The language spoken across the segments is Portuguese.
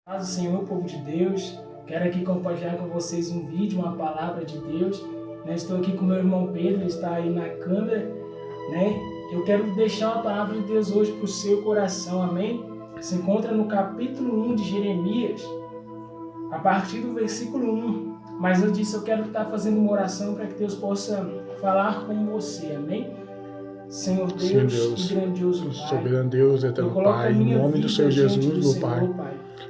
Paz do Senhor, povo de Deus. Quero aqui compartilhar com vocês um vídeo, uma palavra de Deus. Estou aqui com meu irmão Pedro, ele está aí na câmera. Eu quero deixar uma palavra de Deus hoje para o seu coração, amém? Se encontra no capítulo 1 de Jeremias, a partir do versículo 1. Mas antes disso, eu quero estar fazendo uma oração para que Deus possa falar com você, amém? Senhor Deus, grandioso Pai, soberano Deus, eterno Pai, em nome do Senhor Jesus, meu Pai,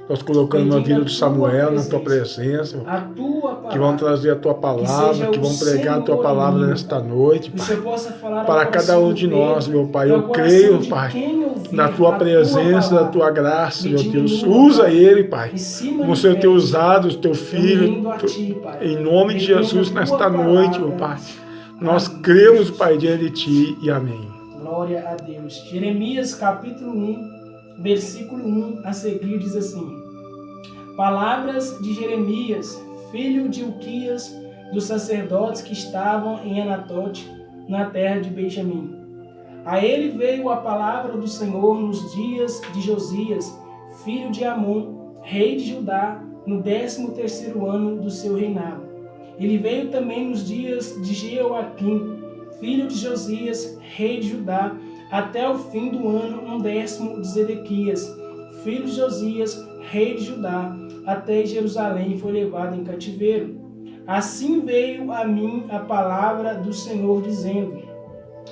nós colocamos a vida do Samuel na Tua presença, que vão trazer a Tua palavra, que vão pregar a Tua palavra nesta noite, Pai, para cada um de nós, meu Pai. Eu creio, Pai, na Tua presença, na Tua graça, meu Deus. Usa ele, Pai, como o Senhor tem usado o Teu filho, em nome de Jesus, nesta noite, meu Pai. Nós cremos, Pai, diante de Ti, e amém. Glória a Deus. Jeremias capítulo 1, versículo 1 a seguir diz assim: Palavras de Jeremias, filho de Ilquias, dos sacerdotes que estavam em Anatote, na terra de Benjamim. A ele veio a palavra do Senhor nos dias de Josias, filho de Amon, rei de Judá, no 13º ano do seu reinado. Ele veio também nos dias de Jeoaquim, filho de Josias, rei de Judá, até o fim do ano 10º de Zedequias, filho de Josias, rei de Judá, até Jerusalém foi levado em cativeiro. Assim veio a mim a palavra do Senhor, dizendo: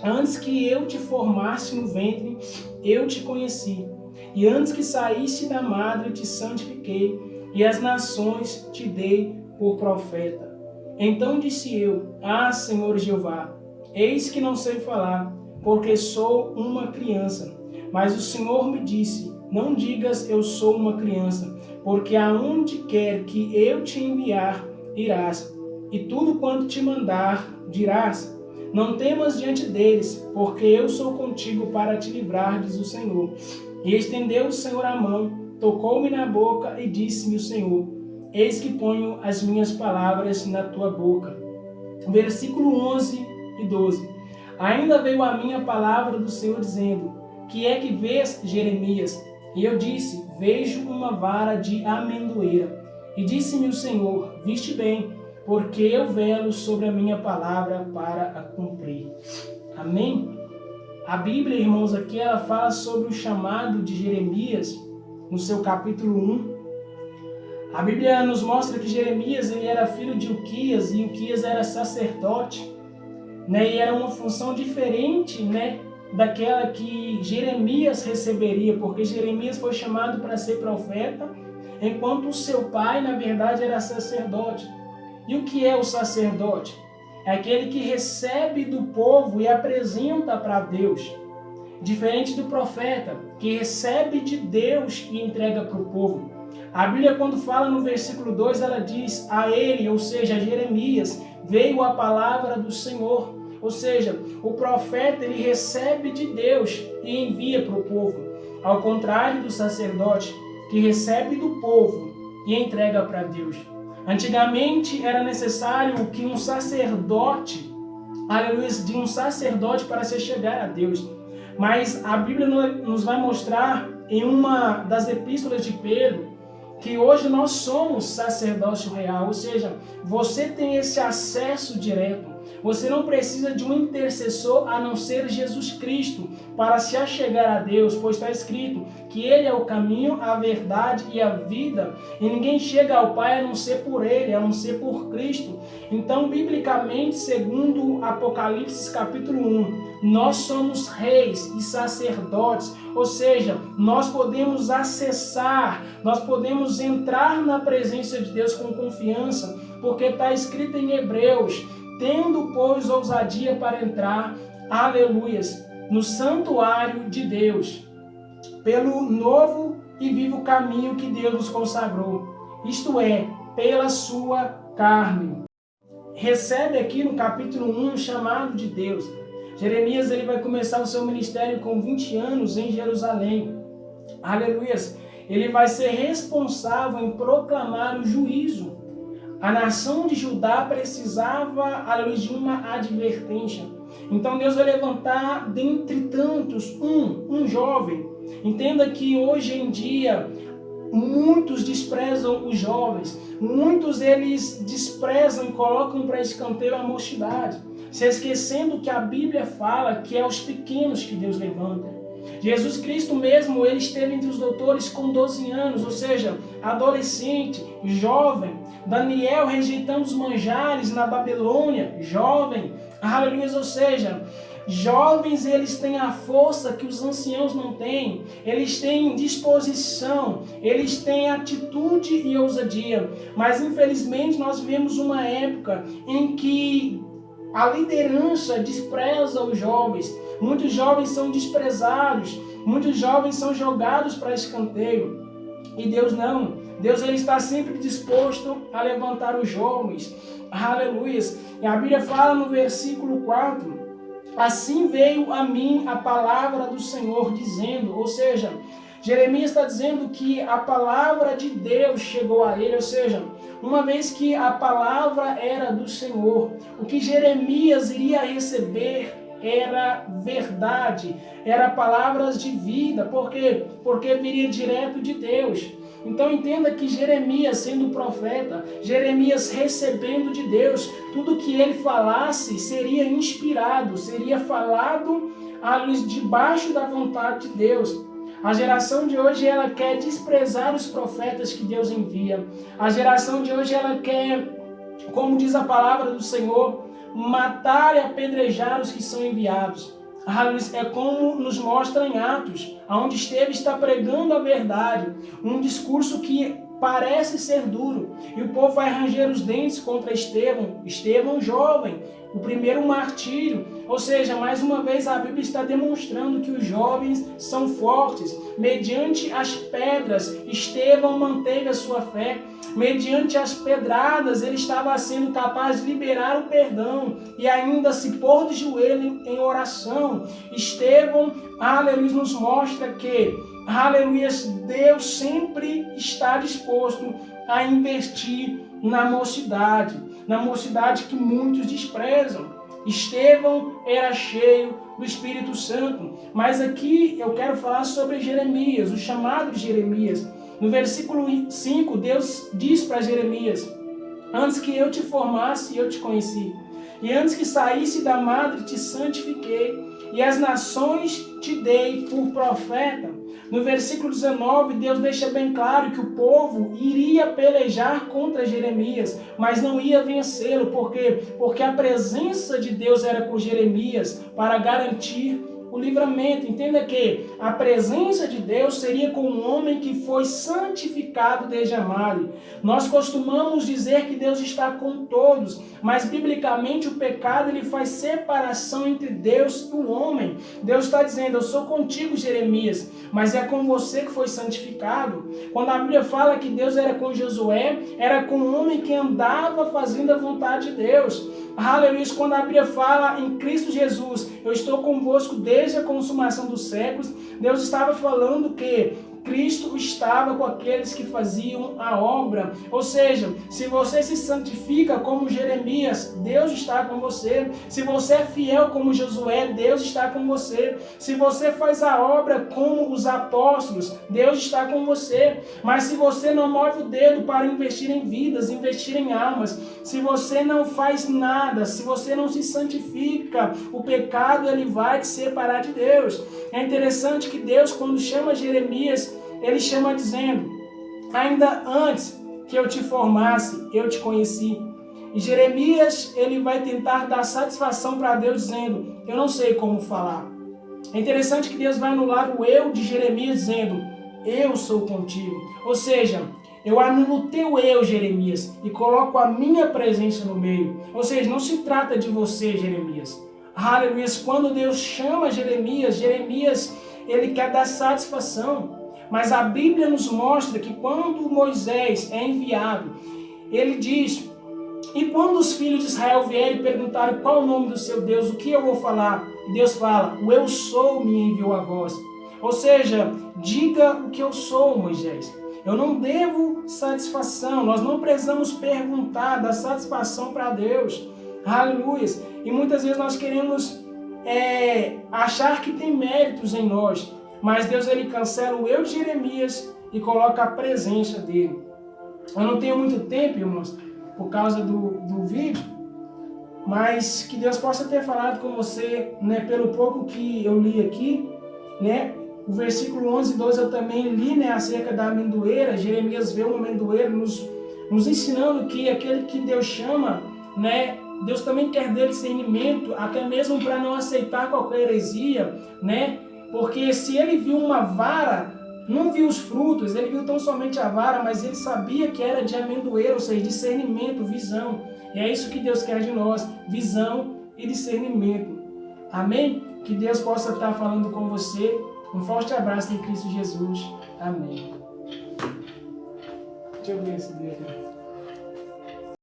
Antes que eu te formasse no ventre, eu te conheci, e antes que saísse da madre te santifiquei, e as nações te dei por profeta. Então disse eu: Senhor Jeová, eis que não sei falar, porque sou uma criança. Mas o Senhor me disse: Não digas eu sou uma criança, porque aonde quer que eu te enviar, irás, e tudo quanto te mandar, dirás. Não temas diante deles, porque eu sou contigo para te livrar, diz o Senhor. E estendeu o Senhor a mão, tocou-me na boca e disse-me o Senhor: Eis que ponho as minhas palavras na tua boca. Versículo 11 e 12. Ainda veio a mim a palavra do Senhor, dizendo: Que é que vês, Jeremias? E eu disse: Vejo uma vara de amendoeira. E disse-me o Senhor: Viste bem, porque eu velo sobre a minha palavra para a cumprir. Amém? A Bíblia, irmãos, aqui ela fala sobre o chamado de Jeremias, no seu capítulo 1. A Bíblia nos mostra que Jeremias ele era filho de Ilquias, e Ilquias era sacerdote, e era uma função diferente, daquela que Jeremias receberia, porque Jeremias foi chamado para ser profeta, enquanto o seu pai, na verdade, era sacerdote. E o que é o sacerdote? É aquele que recebe do povo e apresenta para Deus. Diferente do profeta, que recebe de Deus e entrega para o povo. A Bíblia, quando fala no versículo 2, ela diz: A ele, ou seja, a Jeremias, veio a palavra do Senhor. Ou seja, o profeta ele recebe de Deus e envia para o povo. Ao contrário do sacerdote, que recebe do povo e entrega para Deus. Antigamente era necessário que um sacerdote, de um sacerdote para se chegar a Deus. Mas a Bíblia nos vai mostrar em uma das epístolas de Pedro que hoje nós somos sacerdócio real, ou seja, você tem esse acesso direto. Você não precisa de um intercessor a não ser Jesus Cristo para se achegar a Deus, pois está escrito que Ele é o caminho, a verdade e a vida, e ninguém chega ao Pai a não ser por Ele, a não ser por Cristo. Então, biblicamente, segundo Apocalipse capítulo 1, nós somos reis e sacerdotes, ou seja, nós podemos acessar, nós podemos entrar na presença de Deus com confiança, porque está escrito em Hebreus: Tendo, pois, ousadia para entrar, aleluias, no santuário de Deus, pelo novo e vivo caminho que Deus nos consagrou, isto é, pela sua carne. Recebe aqui no capítulo 1 o chamado de Deus. Jeremias ele vai começar o seu ministério com 20 anos em Jerusalém. Aleluias. Ele vai ser responsável em proclamar o juízo. A nação de Judá precisava, de uma advertência. Então Deus vai levantar dentre tantos um jovem. Entenda que hoje em dia muitos desprezam os jovens, muitos eles desprezam e colocam para escanteio a mocidade, se esquecendo que a Bíblia fala que é os pequenos que Deus levanta. Jesus Cristo mesmo, ele esteve entre os doutores com 12 anos, ou seja, adolescente, jovem. Daniel rejeitando os manjares na Babilônia, jovem. Aleluia, ou seja, jovens, eles têm a força que os anciãos não têm, eles têm disposição, eles têm atitude e ousadia, mas infelizmente nós vivemos uma época em que a liderança despreza os jovens, muitos jovens são desprezados, muitos jovens são jogados para escanteio, e Deus não, Deus ele está sempre disposto a levantar os jovens, aleluia, e a Bíblia fala no versículo 4, assim veio a mim a palavra do Senhor dizendo, ou seja, Jeremias está dizendo que a palavra de Deus chegou a ele, ou seja, uma vez que a palavra era do Senhor, o que Jeremias iria receber era verdade, era palavras de vida, por quê? Porque viria direto de Deus. Então entenda que Jeremias, sendo profeta, Jeremias recebendo de Deus, tudo que ele falasse seria inspirado, seria falado à luz debaixo da vontade de Deus. A geração de hoje ela quer desprezar os profetas que Deus envia. A geração de hoje ela quer, como diz a palavra do Senhor, matar e apedrejar os que são enviados. É como nos mostra em Atos, onde Estevão está pregando a verdade, um discurso que parece ser duro, e o povo vai ranger os dentes contra Estevão jovem, o primeiro martírio. Ou seja, mais uma vez a Bíblia está demonstrando que os jovens são fortes. Mediante as pedras, Estevão manteve a sua fé. Mediante as pedradas, ele estava sendo capaz de liberar o perdão e ainda se pôr de joelho em oração. Estevão, aleluia, nos mostra que, aleluia, Deus sempre está disposto a investir na mocidade que muitos desprezam. Estevão era cheio do Espírito Santo, mas aqui eu quero falar sobre Jeremias, o chamado de Jeremias. No versículo 5, Deus diz para Jeremias: antes que eu te formasse, eu te conheci, e antes que saísse da madre, te santifiquei, e as nações te dei por profeta. No versículo 19, Deus deixa bem claro que o povo iria pelejar contra Jeremias, mas não ia vencê-lo. Por quê? Porque a presença de Deus era com Jeremias para garantir o livramento. Entenda que a presença de Deus seria com um homem que foi santificado desde a madre. Nós costumamos dizer que Deus está com todos, mas biblicamente o pecado ele faz separação entre Deus e o homem. Deus está dizendo: eu sou contigo, Jeremias, mas é com você que foi santificado. Quando a Bíblia fala que Deus era com Josué, era com um homem que andava fazendo a vontade de Deus. Aleluia. Quando a Bíblia fala em Cristo Jesus, eu estou convosco desde a consumação dos séculos, Deus estava falando que Cristo estava com aqueles que faziam a obra. Ou seja, se você se santifica como Jeremias, Deus está com você. Se você é fiel como Josué, Deus está com você. Se você faz a obra como os apóstolos, Deus está com você. Mas se você não move o dedo para investir em vidas, investir em almas, se você não faz nada, se você não se santifica, o pecado ele vai te separar de Deus. É interessante que Deus, quando chama Jeremias, ele chama dizendo: ainda antes que eu te formasse, eu te conheci. E Jeremias, ele vai tentar dar satisfação para Deus dizendo: eu não sei como falar. É interessante que Deus vai anular o eu de Jeremias dizendo: eu sou contigo. Ou seja, eu anulo o teu eu, Jeremias, e coloco a minha presença no meio. Ou seja, não se trata de você, Jeremias. Aleluia. Quando Deus chama Jeremias, ele quer dar satisfação. Mas a Bíblia nos mostra que quando Moisés é enviado, ele diz: e quando os filhos de Israel vierem e perguntarem qual o nome do seu Deus, o que eu vou falar? E Deus fala: o eu sou me enviou a vós. Ou seja, diga o que eu sou, Moisés. Eu não devo satisfação, nós não precisamos perguntar, dar satisfação para Deus. Aleluia. E muitas vezes nós queremos achar que tem méritos em nós. Mas Deus ele cancela o eu de Jeremias e coloca a presença dele. Eu não tenho muito tempo, irmãos, por causa do vídeo, mas que Deus possa ter falado com você, né, pelo pouco que eu li aqui, né? O versículo 11 e 12 eu também li, né, acerca da amendoeira. Jeremias vê uma amendoeira nos ensinando que aquele que Deus chama, né, Deus também quer dele discernimento, até mesmo para não aceitar qualquer heresia, né? Porque se ele viu uma vara, não viu os frutos, ele viu tão somente a vara, mas ele sabia que era de amendoeira, ou seja, discernimento, visão. E é isso que Deus quer de nós, visão e discernimento. Amém? Que Deus possa estar falando com você. Um forte abraço em Cristo Jesus. Amém. Deixa eu ver esse vídeo.